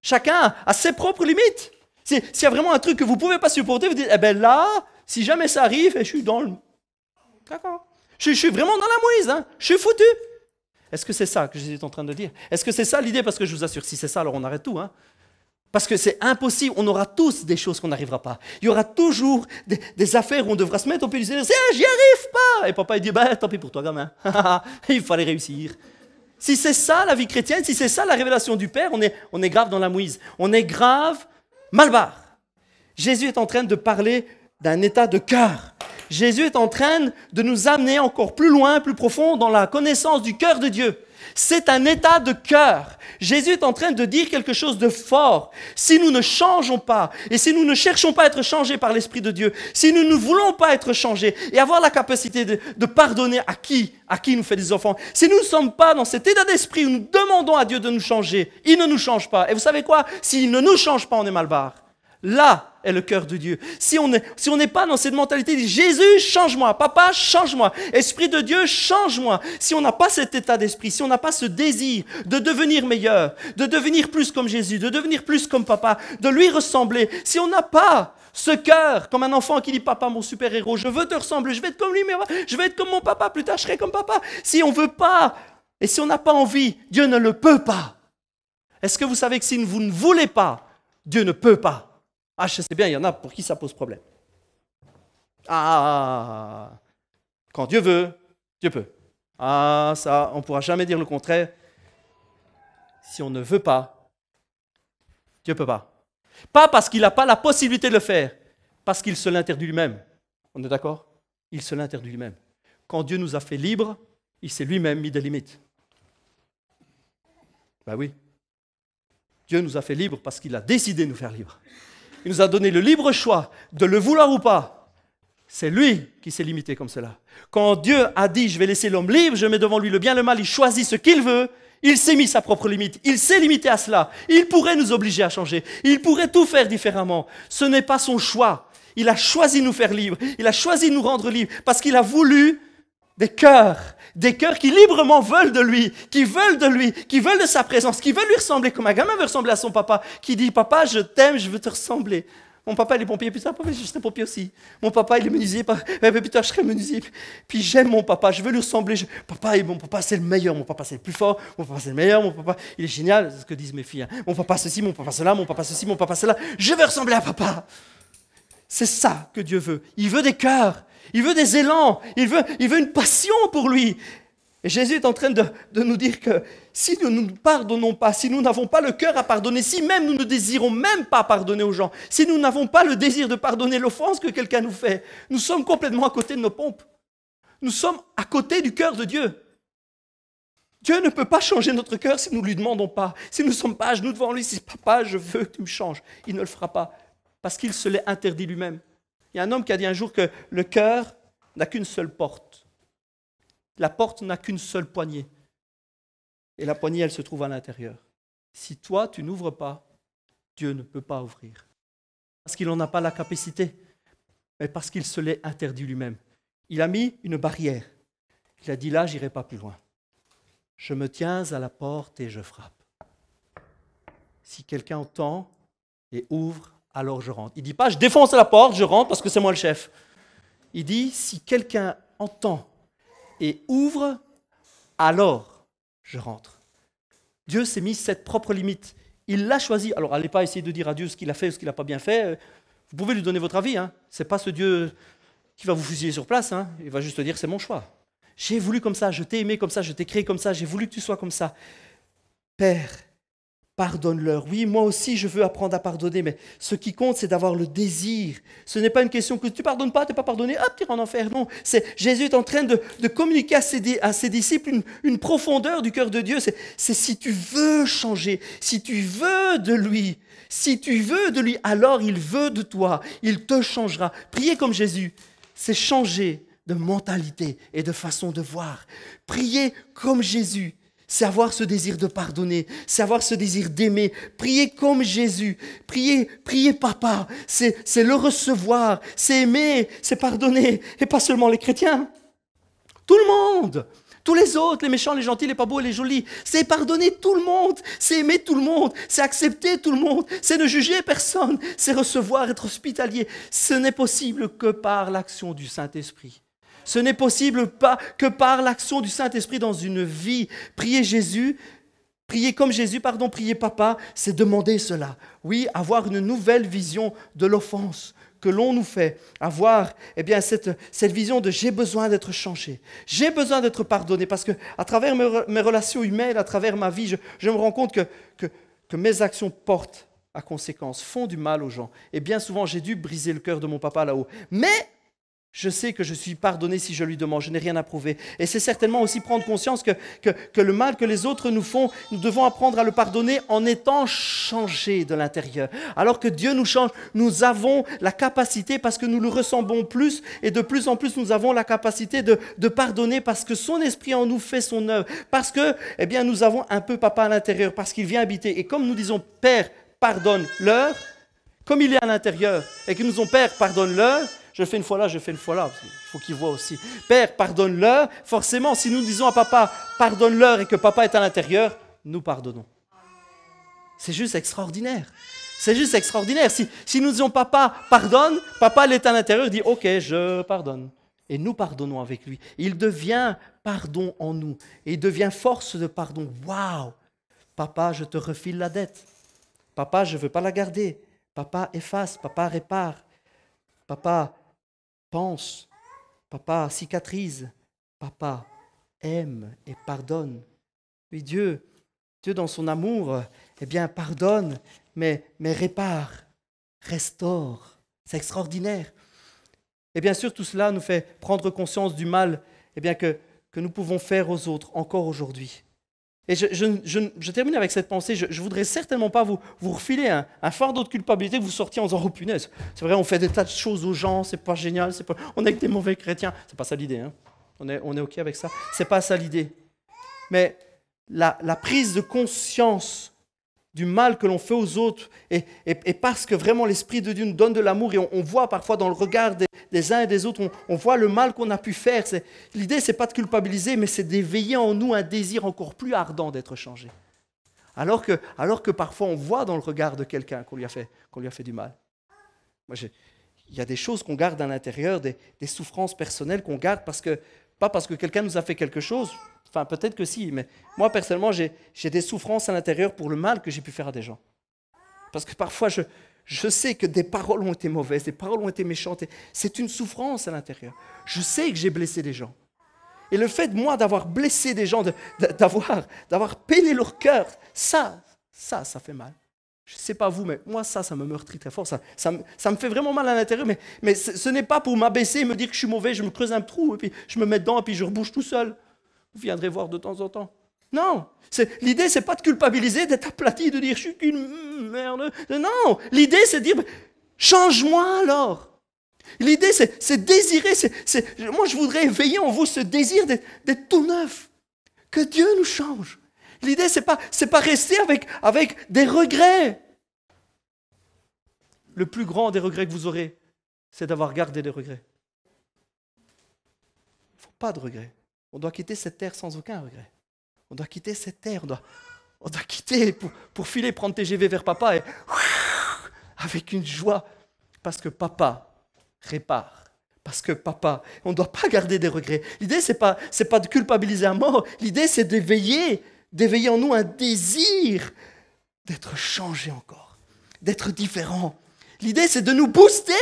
Chacun a ses propres limites. S'il y a vraiment un truc que vous ne pouvez pas supporter, vous dites, eh bien là, si jamais ça arrive, je suis dans le... D'accord. Je suis vraiment dans la mouise, hein. Je suis foutu. Est-ce que c'est ça que Jésus est en train de dire? Est-ce que c'est ça l'idée? Parce que je vous assure, si c'est ça, alors on arrête tout, hein. Parce que c'est impossible, on aura tous des choses qu'on n'arrivera pas. Il y aura toujours des affaires où on devra se mettre au pied du Seigneur, j'y arrive pas. Et papa il dit, tant pis pour toi gamin, il fallait réussir. Si c'est ça la vie chrétienne, si c'est ça la révélation du Père, on est grave dans la mouise. On est grave mal barre. Jésus est en train de parler d'un état de cœur. Jésus est en train de nous amener encore plus loin, plus profond dans la connaissance du cœur de Dieu. C'est un état de cœur. Jésus est en train de dire quelque chose de fort. Si nous ne changeons pas, et si nous ne cherchons pas à être changés par l'Esprit de Dieu, si nous ne voulons pas être changés et avoir la capacité de pardonner à qui nous fait des enfants, si nous ne sommes pas dans cet état d'esprit où nous demandons à Dieu de nous changer, il ne nous change pas. Et vous savez quoi? S'il ne nous change pas, on est mal barre. Là est le cœur de Dieu. Si on n'est pas dans cette mentalité de Jésus, change-moi, papa, change-moi, Esprit de Dieu, change-moi. Si on n'a pas cet état d'esprit, si on n'a pas ce désir de devenir meilleur, de devenir plus comme Jésus, de devenir plus comme papa, de lui ressembler, si on n'a pas ce cœur, comme un enfant qui dit papa, mon super-héros, je veux te ressembler, je vais être comme lui, mais je vais être comme mon papa, plus tard je serai comme papa. Si on ne veut pas, et si on n'a pas envie, Dieu ne le peut pas. Est-ce que vous savez que si vous ne voulez pas, Dieu ne peut pas? Ah, je sais bien, il y en a pour qui ça pose problème. Ah, quand Dieu veut, Dieu peut. Ah, ça, on ne pourra jamais dire le contraire. Si on ne veut pas, Dieu ne peut pas. Pas parce qu'il n'a pas la possibilité de le faire, parce qu'il se l'interdit lui-même. On est d'accord? Il se l'interdit lui-même. Quand Dieu nous a fait libres, il s'est lui-même mis des limites. Ben oui. Dieu nous a fait libres parce qu'il a décidé de nous faire libres. Il nous a donné le libre choix de le vouloir ou pas. C'est lui qui s'est limité comme cela. Quand Dieu a dit, je vais laisser l'homme libre, je mets devant lui le bien et le mal, il choisit ce qu'il veut, il s'est mis sa propre limite. Il s'est limité à cela. Il pourrait nous obliger à changer. Il pourrait tout faire différemment. Ce n'est pas son choix. Il a choisi de nous faire libres. Il a choisi de nous rendre libres parce qu'il a voulu des cœurs qui librement veulent de lui, qui veulent de sa présence, qui veulent lui ressembler comme un gamin veut ressembler à son papa, qui dit, papa, je t'aime, je veux te ressembler. Mon papa, il est pompier, putain, papa, je serai pompier aussi. Mon papa, il est menuisier, putain, je serai menuisier. Puis j'aime mon papa, je veux lui ressembler. Mon papa, c'est le meilleur, mon papa, c'est le plus fort, mon papa, c'est le meilleur, mon papa, il est génial, c'est ce que disent mes filles. Hein. Mon papa, ceci, mon papa, cela, mon papa, ceci, mon papa, cela. Je veux ressembler à papa. C'est ça que Dieu veut. Il veut des cœurs. Il veut des élans, il veut une passion pour lui. Et Jésus est en train de nous dire que si nous ne pardonnons pas, si nous n'avons pas le cœur à pardonner, si même nous ne désirons même pas pardonner aux gens, si nous n'avons pas le désir de pardonner l'offense que quelqu'un nous fait, nous sommes complètement à côté de nos pompes. Nous sommes à côté du cœur de Dieu. Dieu ne peut pas changer notre cœur si nous ne lui demandons pas. Si nous ne sommes pas à genoux devant lui, si papa, je veux que tu me changes. Il ne le fera pas parce qu'il se l'est interdit lui-même. Il y a un homme qui a dit un jour que le cœur n'a qu'une seule porte. La porte n'a qu'une seule poignée. Et la poignée, elle se trouve à l'intérieur. Si toi, tu n'ouvres pas, Dieu ne peut pas ouvrir. Parce qu'il n'en a pas la capacité, mais parce qu'il se l'est interdit lui-même. Il a mis une barrière. Il a dit là, j'irai pas plus loin. Je me tiens à la porte et je frappe. Si quelqu'un entend et ouvre, alors je rentre. Il ne dit pas, je défonce la porte, je rentre parce que c'est moi le chef. Il dit, si quelqu'un entend et ouvre, alors je rentre. Dieu s'est mis cette propre limite. Il l'a choisi. Alors, n'allez pas essayer de dire à Dieu ce qu'il a fait ou ce qu'il n'a pas bien fait. Vous pouvez lui donner votre avis. Hein. Ce n'est pas ce Dieu qui va vous fusiller sur place. Hein. Il va juste dire, c'est mon choix. J'ai voulu comme ça, je t'ai aimé comme ça, je t'ai créé comme ça, j'ai voulu que tu sois comme ça. Père, pardonne-leur. Oui, moi aussi, je veux apprendre à pardonner, mais ce qui compte, c'est d'avoir le désir. Ce n'est pas une question que tu ne pardonnes pas, tu n'es pas pardonné, hop, tu iras en enfer. Non, Jésus est en train de communiquer à ses disciples une profondeur du cœur de Dieu. C'est si tu veux changer, si tu veux de lui, alors il veut de toi, il te changera. Prier comme Jésus, c'est changer de mentalité et de façon de voir. Prier comme Jésus, c'est avoir ce désir de pardonner, c'est avoir ce désir d'aimer. Prier comme Jésus, prier Papa, c'est le recevoir, c'est aimer, c'est pardonner. Et pas seulement les chrétiens, tout le monde, tous les autres, les méchants, les gentils, les pas beaux et les jolis. C'est pardonner tout le monde, c'est aimer tout le monde, c'est accepter tout le monde, c'est ne juger personne, c'est recevoir, être hospitalier. Ce n'est possible que par l'action du Saint-Esprit. Ce n'est possible pas que par l'action du Saint-Esprit dans une vie. Prier comme Jésus, prier Papa, c'est demander cela. Oui, avoir une nouvelle vision de l'offense que l'on nous fait. Avoir cette vision de j'ai besoin d'être changé. J'ai besoin d'être pardonné parce qu'à travers mes relations humaines, à travers ma vie, je me rends compte que mes actions portent à conséquence, font du mal aux gens. Et bien souvent, j'ai dû briser le cœur de mon papa là-haut. Mais je sais que je suis pardonné si je lui demande, je n'ai rien à prouver. Et c'est certainement aussi prendre conscience que le mal que les autres nous font, nous devons apprendre à le pardonner en étant changés de l'intérieur. Alors que Dieu nous change, nous avons la capacité, parce que nous le ressemblons plus, et de plus en plus nous avons la capacité de pardonner parce que son esprit en nous fait son œuvre. Parce que nous avons un peu Papa à l'intérieur, parce qu'il vient habiter. Et comme nous disons, Père, pardonne-leur, comme il est à l'intérieur, et que nous disons, Père, pardonne-leur, je fais une fois là, il faut qu'il voit aussi. Père, pardonne-leur. Forcément, si nous disons à Papa, pardonne-leur et que Papa est à l'intérieur, nous pardonnons. C'est juste extraordinaire. C'est juste extraordinaire. Si nous disons Papa, pardonne, Papa il est à l'intérieur, il dit ok, je pardonne. Et nous pardonnons avec lui. Il devient pardon en nous. Et il devient force de pardon. Waouh! Papa, je te refile la dette. Papa, je ne veux pas la garder. Papa, efface. Papa, répare. Papa, pense, Papa cicatrise, Papa aime et pardonne. Oui, Dieu dans son amour, pardonne, mais répare, restaure. C'est extraordinaire. Et bien sûr, tout cela nous fait prendre conscience du mal que nous pouvons faire aux autres encore aujourd'hui. Et je termine avec cette pensée. Je ne voudrais certainement pas vous refiler un fardeau de culpabilité que vous sortiez en disant « Oh punaise, c'est vrai, on fait des tas de choses aux gens, c'est pas génial, on est que des mauvais chrétiens. » C'est pas ça l'idée, hein. On est OK avec ça. C'est pas ça l'idée. Mais la prise de conscience du mal que l'on fait aux autres, et parce que vraiment l'Esprit de Dieu nous donne de l'amour, et on voit parfois dans le regard des uns et des autres, on voit le mal qu'on a pu faire. L'idée, ce n'est pas de culpabiliser, mais c'est d'éveiller en nous un désir encore plus ardent d'être changé. Alors que parfois on voit dans le regard de quelqu'un qu'on lui a fait du mal. Il y a des choses qu'on garde à l'intérieur, des souffrances personnelles qu'on garde pas parce que quelqu'un nous a fait quelque chose. Enfin, peut-être que si, mais moi, personnellement, j'ai des souffrances à l'intérieur pour le mal que j'ai pu faire à des gens. Parce que parfois, je sais que des paroles ont été mauvaises, des paroles ont été méchantes. C'est une souffrance à l'intérieur. Je sais que j'ai blessé des gens. Et le fait, moi, d'avoir blessé des gens, d'avoir peiné leur cœur, ça fait mal. Je ne sais pas vous, mais moi, ça me meurtrit très fort. Ça me fait vraiment mal à l'intérieur, mais ce n'est pas pour m'abaisser et me dire que je suis mauvais, je me creuse un trou, et puis je me mets dedans, et puis je rebouche tout seul. Vous viendrez voir de temps en temps. Non, l'idée, c'est pas de culpabiliser, d'être aplati, de dire « je suis qu'une merde ». Non, l'idée, c'est de dire « change-moi alors ». L'idée, c'est désirer, moi je voudrais éveiller en vous ce désir d'être tout neuf, que Dieu nous change. L'idée, c'est pas rester avec des regrets. Le plus grand des regrets que vous aurez, c'est d'avoir gardé des regrets. Il ne faut pas de regrets. On doit quitter cette terre sans aucun regret. On doit quitter cette terre, on doit quitter pour filer, prendre TGV vers Papa et avec une joie, parce que Papa répare, Parce que papa, on ne doit pas garder des regrets. L'idée, c'est pas de culpabiliser à mort. L'idée, c'est d'éveiller en nous un désir d'être changé encore, d'être différent. L'idée, c'est de nous booster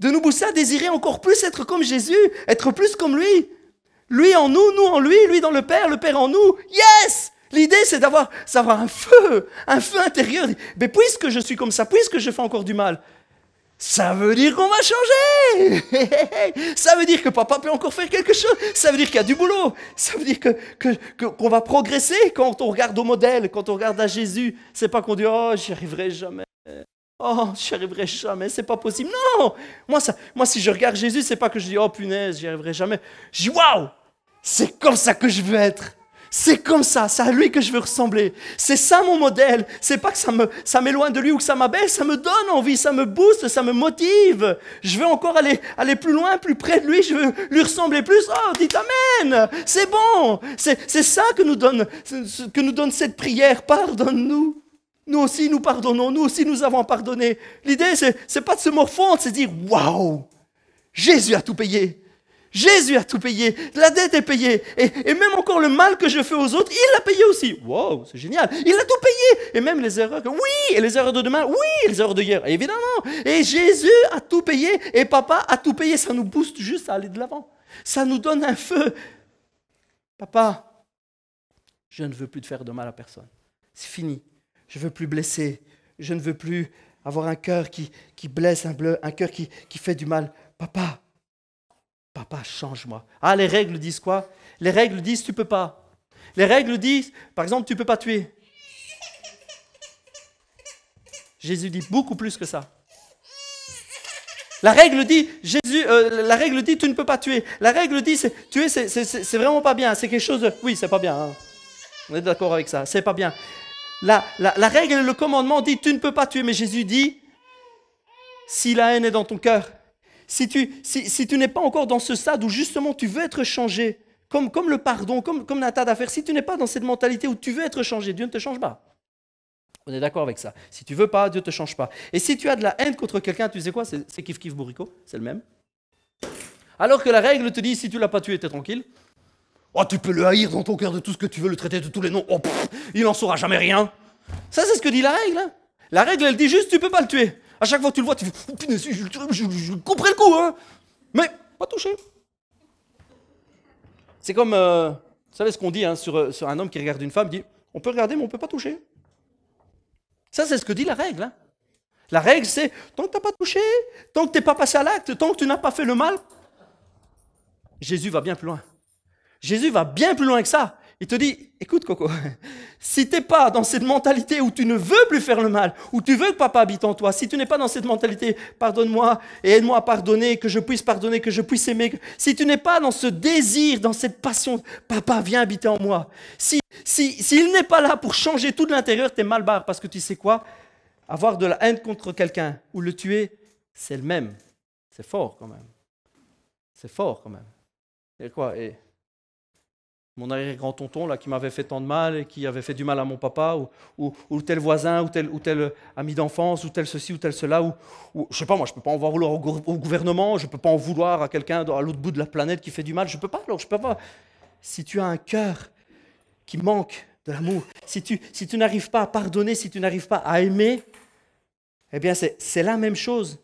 à désirer encore plus être comme Jésus, être plus comme lui. Lui en nous, nous en lui, lui dans le Père en nous. Yes! L'idée, c'est d'avoir un feu intérieur. Mais puisque je suis comme ça, puisque je fais encore du mal, ça veut dire qu'on va changer. Ça veut dire que papa peut encore faire quelque chose. Ça veut dire qu'il y a du boulot. Ça veut dire qu'on va progresser quand on regarde au modèle, quand on regarde à Jésus. C'est pas qu'on dit « Oh, j'y arriverai jamais. Oh, j'y arriverai jamais, c'est pas possible. » Non! Moi, si je regarde Jésus, c'est pas que je dis « Oh, punaise, j'y arriverai jamais. » Je dis « Waouh! C'est comme ça que je veux être. C'est comme ça, c'est à lui que je veux ressembler. C'est ça mon modèle. C'est pas que ça m'éloigne de lui ou que ça m'abaisse, ça me donne envie, ça me booste, ça me motive. Je veux encore aller plus loin, plus près de lui, je veux lui ressembler plus. Oh, dites Amen. C'est bon. C'est ça que nous donne cette prière. Pardonne-nous. Nous aussi nous pardonnons, nous aussi nous avons pardonné. L'idée, c'est pas de se morfondre, c'est de dire waouh, Jésus a tout payé. Jésus a tout payé, la dette est payée, et même encore le mal que je fais aux autres, il l'a payé aussi. Wow, c'est génial, il a tout payé, et même les erreurs, oui, et les erreurs de demain, oui, et les erreurs de hier, évidemment. Et Jésus a tout payé, et papa a tout payé, ça nous booste juste à aller de l'avant. Ça nous donne un feu. Papa, je ne veux plus te faire de mal à personne. C'est fini, je ne veux plus blesser, je ne veux plus avoir un cœur qui blesse, un cœur qui fait du mal. Papa, change-moi. Ah, les règles disent quoi? Les règles disent tu peux pas. Les règles disent, par exemple, tu peux pas tuer. Jésus dit beaucoup plus que ça. La règle dit, la règle dit tu ne peux pas tuer. La règle dit tuer, c'est vraiment pas bien. C'est quelque chose de... Oui, c'est pas bien. Hein. On est d'accord avec ça. C'est pas bien. La règle, le commandement dit tu ne peux pas tuer. Mais Jésus dit, si la haine est dans ton cœur, si tu n'es pas encore dans ce stade où justement tu veux être changé, comme le pardon, comme un tas d'affaires, si tu n'es pas dans cette mentalité où tu veux être changé, Dieu ne te change pas. On est d'accord avec ça. Si tu veux pas, Dieu ne te change pas. Et si tu as de la haine contre quelqu'un, tu sais quoi? C'est kiff kiff bourrico, c'est le même. Alors que la règle te dit, si tu ne l'as pas tué, tu es tranquille. Oh, tu peux le haïr dans ton cœur de tout ce que tu veux, le traiter de tous les noms. Oh, il n'en saura jamais rien. Ça, c'est ce que dit la règle. Hein. La règle, elle dit juste, tu ne peux pas le tuer. À chaque fois que tu le vois, tu fais oh, punaise, je couperai le coup, hein. Mais pas touché. C'est comme, vous savez ce qu'on dit hein, sur un homme qui regarde une femme, il dit on peut regarder, mais on ne peut pas toucher. Ça, c'est ce que dit la règle. Hein. La règle, c'est tant que tu n'as pas touché, tant que tu n'es pas passé à l'acte, tant que tu n'as pas fait le mal. Jésus va bien plus loin. Jésus va bien plus loin que ça. Il te dit, écoute Coco, si tu n'es pas dans cette mentalité où tu ne veux plus faire le mal, où tu veux que papa habite en toi, si tu n'es pas dans cette mentalité, pardonne-moi et aide-moi à pardonner, que je puisse aimer, si tu n'es pas dans ce désir, dans cette passion, papa viens habiter en moi. S'il n'est pas là pour changer tout de l'intérieur, tu es mal barre parce que tu sais quoi? Avoir de la haine contre quelqu'un ou le tuer, c'est le même. C'est fort quand même. C'est fort quand même. Et quoi? Et mon arrière-grand-tonton là, qui m'avait fait tant de mal et qui avait fait du mal à mon papa, ou tel voisin, ou tel ami d'enfance, ou tel ceci, ou tel cela, ou je sais pas moi, je ne peux pas en vouloir au gouvernement, je ne peux pas en vouloir à quelqu'un à l'autre bout de la planète qui fait du mal, je ne peux pas, alors je peux pas. Si tu as un cœur qui manque de l'amour, si tu n'arrives pas à pardonner, si tu n'arrives pas à aimer, eh bien c'est la même chose.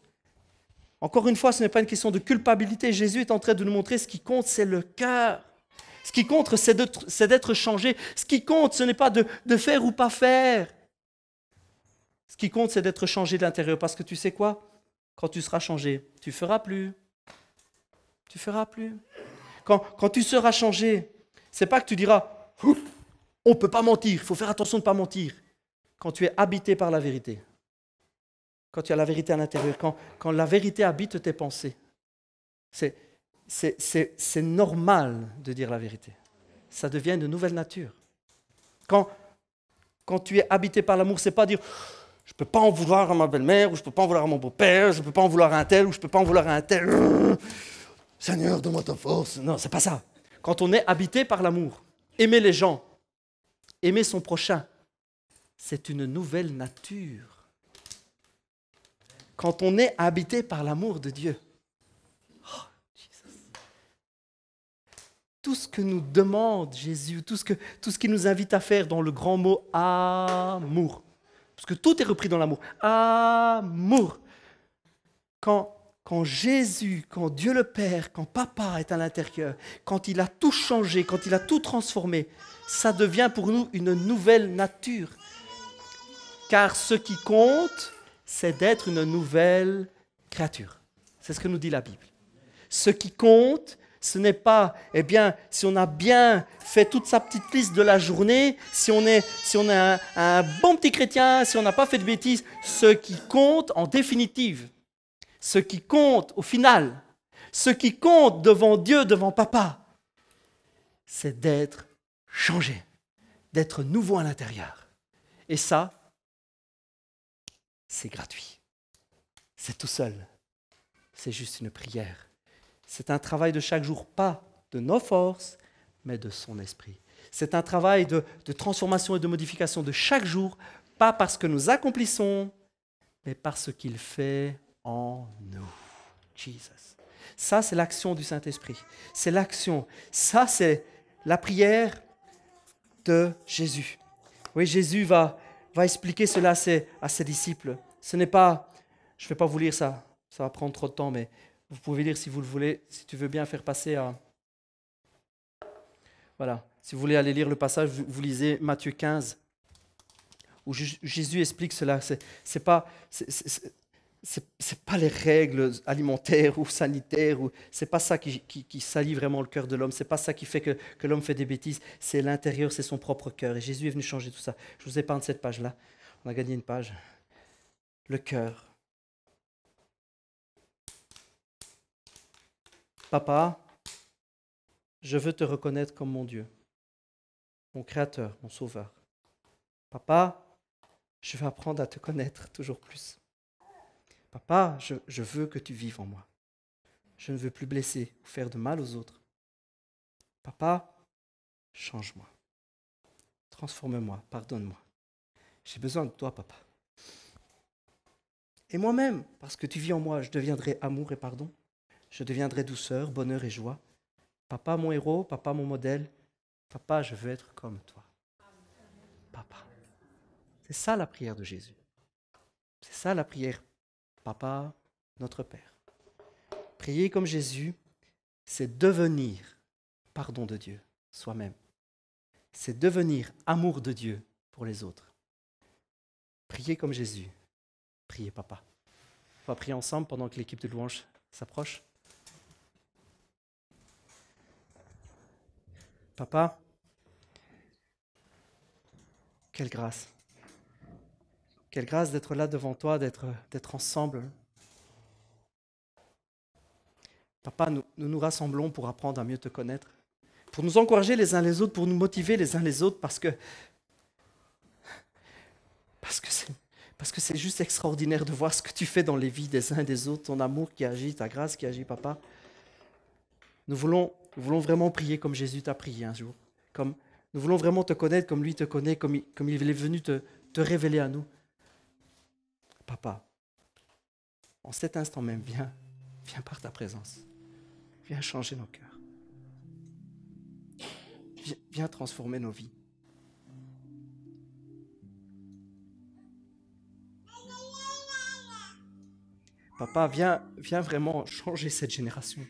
Encore une fois, ce n'est pas une question de culpabilité. Jésus est en train de nous montrer ce qui compte, c'est le cœur. Ce qui compte, c'est d'être changé. Ce qui compte, ce n'est pas de faire ou pas faire. Ce qui compte, c'est d'être changé de l'intérieur. Parce que tu sais quoi? Quand tu seras changé, tu ne feras plus. Tu ne feras plus. Quand tu seras changé, ce n'est pas que tu diras « on ne peut pas mentir, il faut faire attention de ne pas mentir ». Quand tu es habité par la vérité, quand tu as la vérité à l'intérieur, quand la vérité habite tes pensées, c'est normal de dire la vérité. Ça devient une nouvelle nature. Quand tu es habité par l'amour, c'est pas dire je ne peux pas en vouloir à ma belle-mère, ou je ne peux pas en vouloir à mon beau-père, je ne peux pas en vouloir à un tel, ou je ne peux pas en vouloir à un tel. Seigneur, donne-moi ta force. Non, c'est pas ça. Quand on est habité par l'amour, aimer les gens, aimer son prochain, c'est une nouvelle nature. Quand on est habité par l'amour de Dieu, tout ce que nous demande Jésus, tout ce qu'il nous invite à faire dans le grand mot amour. Parce que tout est repris dans l'amour. Amour. Quand Jésus, quand Dieu le Père, quand Papa est à l'intérieur, quand il a tout changé, quand il a tout transformé, ça devient pour nous une nouvelle nature. Car ce qui compte, c'est d'être une nouvelle créature. C'est ce que nous dit la Bible. Ce qui compte, ce n'est pas, si on a bien fait toute sa petite liste de la journée, si on est un bon petit chrétien, si on n'a pas fait de bêtises. Ce qui compte en définitive, ce qui compte au final, ce qui compte devant Dieu, devant Papa, c'est d'être changé, d'être nouveau à l'intérieur. Et ça, c'est gratuit. C'est tout seul. C'est juste une prière. C'est un travail de chaque jour, pas de nos forces, mais de son esprit. C'est un travail de transformation et de modification de chaque jour, pas parce que nous accomplissons, mais parce qu'il fait en nous. Jesus. Ça, c'est l'action du Saint-Esprit. C'est l'action. Ça, c'est la prière de Jésus. Oui, Jésus va expliquer cela à ses disciples. Ce n'est pas, je ne vais pas vous lire ça, ça va prendre trop de temps, mais vous pouvez lire si vous le voulez, si tu veux bien faire passer à... Voilà, si vous voulez aller lire le passage, vous lisez Matthieu 15, où Jésus explique cela. C'est pas les règles alimentaires ou sanitaires, c'est pas ça qui salit vraiment le cœur de l'homme, c'est pas ça qui fait que l'homme fait des bêtises, c'est l'intérieur, c'est son propre cœur. Et Jésus est venu changer tout ça. Je vous épargne cette page-là, on a gagné une page. Le cœur. Papa, je veux te reconnaître comme mon Dieu, mon Créateur, mon Sauveur. Papa, je veux apprendre à te connaître toujours plus. Papa, je veux que tu vives en moi. Je ne veux plus blesser ou faire de mal aux autres. Papa, change-moi. Transforme-moi, pardonne-moi. J'ai besoin de toi, papa. Et moi-même, parce que tu vis en moi, je deviendrai amour et pardon. Je deviendrai douceur, bonheur et joie. Papa, mon héros, papa, mon modèle. Papa, je veux être comme toi. Papa. C'est ça la prière de Jésus. C'est ça la prière. Papa, notre Père. Prier comme Jésus, c'est devenir pardon de Dieu, soi-même. C'est devenir amour de Dieu pour les autres. Prier comme Jésus. Priez papa. On va prier ensemble pendant que l'équipe de louange s'approche. Papa, quelle grâce. Quelle grâce d'être là devant toi, d'être ensemble. Papa, nous rassemblons pour apprendre à mieux te connaître, pour nous encourager les uns les autres, pour nous motiver les uns les autres, parce que c'est juste extraordinaire de voir ce que tu fais dans les vies des uns et des autres, ton amour qui agit, ta grâce qui agit, papa. Nous voulons vraiment prier comme Jésus t'a prié un jour. Nous voulons vraiment te connaître comme lui te connaît, comme il est venu te révéler à nous. Papa, en cet instant même, viens par ta présence. Viens changer nos cœurs. Viens transformer nos vies. Papa, viens vraiment changer cette génération.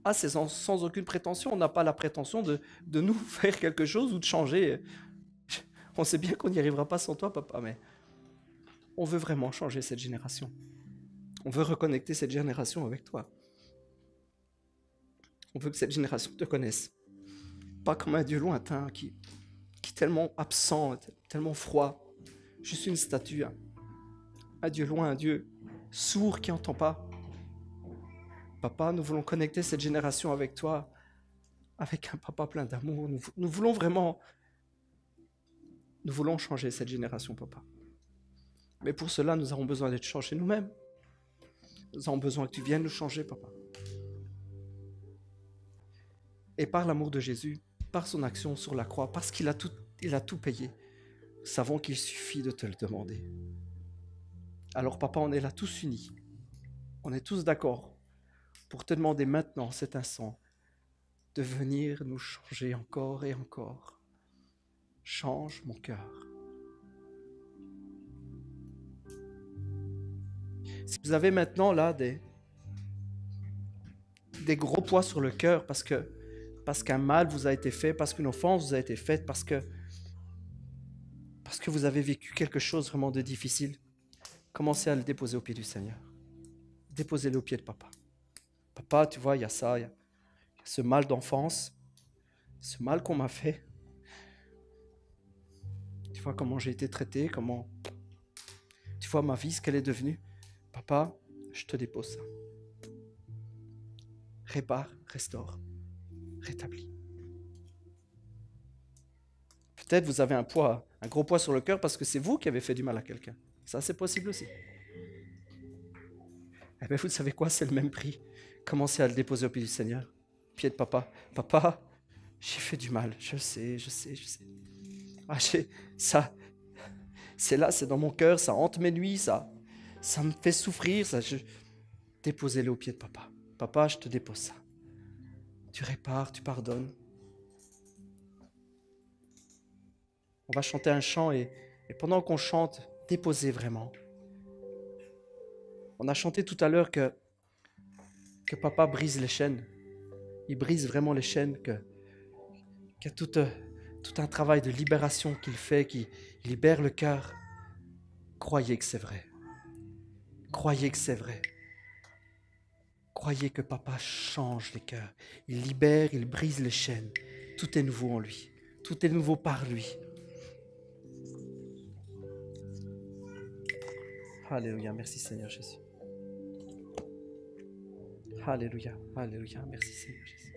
Ah, c'est sans aucune prétention. On n'a pas la prétention de nous faire quelque chose ou de changer. On sait bien qu'on n'y arrivera pas sans toi, papa, mais on veut vraiment changer cette génération. On veut reconnecter cette génération avec toi. On veut que cette génération te connaisse. Pas comme un Dieu lointain qui est tellement absent, tellement froid. Juste une statue. Un Dieu loin, un Dieu sourd qui n'entend pas. Papa, nous voulons connecter cette génération avec toi, avec un papa plein d'amour. Nous voulons changer cette génération, papa. Mais pour cela, nous avons besoin d'être changés nous-mêmes. Nous avons besoin que tu viennes nous changer, papa. Et par l'amour de Jésus, par son action sur la croix, parce qu'il a tout payé, nous savons qu'il suffit de te le demander. Alors, papa, on est là tous unis. On est tous d'accord pour te demander maintenant, cet instant, de venir nous changer encore et encore. Change mon cœur. Si vous avez maintenant là des gros poids sur le cœur parce qu'un mal vous a été fait, parce qu'une offense vous a été faite, parce que vous avez vécu quelque chose vraiment de difficile, commencez à le déposer au pied du Seigneur. Déposez-le au pied de papa. Papa, tu vois, il y a ça, il y a ce mal d'enfance, ce mal qu'on m'a fait. Tu vois comment j'ai été traité, tu vois ma vie, ce qu'elle est devenue. Papa, je te dépose ça. Répare, restaure, rétablis. Peut-être vous avez un gros poids sur le cœur parce que c'est vous qui avez fait du mal à quelqu'un. Ça, c'est possible aussi. Eh bien, vous savez quoi, c'est le même prix. Commencez à le déposer au pied du Seigneur, au pied de papa. Papa, j'ai fait du mal, je sais. Ah, ça, c'est là, c'est dans mon cœur, ça hante mes nuits, ça me fait souffrir. Déposez-le au pied de papa. Papa, je te dépose ça. Tu répares, tu pardonnes. On va chanter un chant et pendant qu'on chante, déposez vraiment. On a chanté tout à l'heure que papa brise les chaînes. Il brise vraiment les chaînes, qu'il y a tout un travail de libération qu'il fait, qui libère le cœur. Croyez que c'est vrai. Croyez que c'est vrai. Croyez que papa change les cœurs. Il libère, il brise les chaînes. Tout est nouveau en lui. Tout est nouveau par lui. Alléluia, merci Seigneur Jésus. Alléluia, alléluia, merci Seigneur Jésus.